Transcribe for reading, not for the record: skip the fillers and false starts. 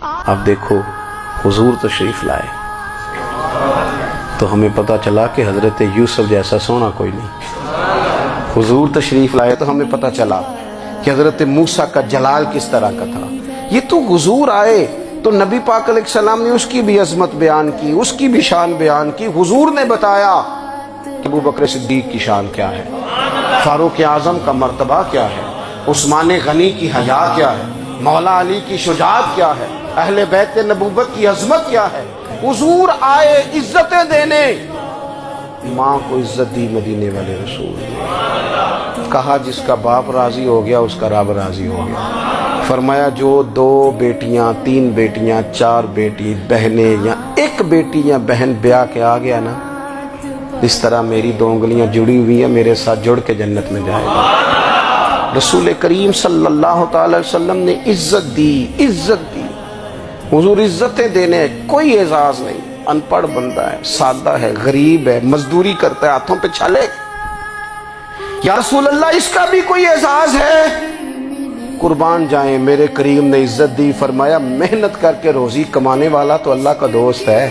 اب دیکھو حضور تشریف لائے تو ہمیں پتہ چلا کہ حضرت یوسف جیسا سونا کوئی نہیں. حضور تشریف لائے تو ہمیں پتہ چلا کہ حضرت موسیٰ کا جلال کس طرح کا تھا. یہ تو حضور آئے تو نبی پاک علیہ السلام نے اس کی بھی عظمت بیان کی، اس کی بھی شان بیان کی. حضور نے بتایا کہ ابو بکر صدیق کی شان کیا ہے، فاروق اعظم کا مرتبہ کیا ہے، عثمان غنی کی حیا کیا ہے، مولا علی کی شجاعت کیا ہے، اہل بیت نبوت کی عظمت کیا ہے. حضور آئے عزتیں دینے. ماں کو عزت دی مدینے والے رسول نے. کہا جس کا باپ راضی ہو گیا اس کا رب راضی ہو گیا. فرمایا جو 2 بیٹیاں 3 بیٹیاں 4 بیٹی بہنیں یا 1 بیٹی یا بہن بیاہ کے آ گیا نا، اس طرح میری 2 انگلیاں جڑی ہوئی ہیں، میرے ساتھ جڑ کے جنت میں جائے گا. رسول کریم صلی اللہ تعالی وسلم نے عزت دی، عزت دی. حضور عزتیں دینے، کوئی اعزاز نہیں. ان پڑھ بندہ ہے، سادہ ہے، غریب ہے، مزدوری کرتا ہے، ہاتھوں پہ چھالے. یا رسول اللہ اس کا بھی کوئی اعزاز ہے؟ قربان جائیں، میرے کریم نے عزت دی. فرمایا محنت کر کے روزی کمانے والا تو اللہ کا دوست ہے.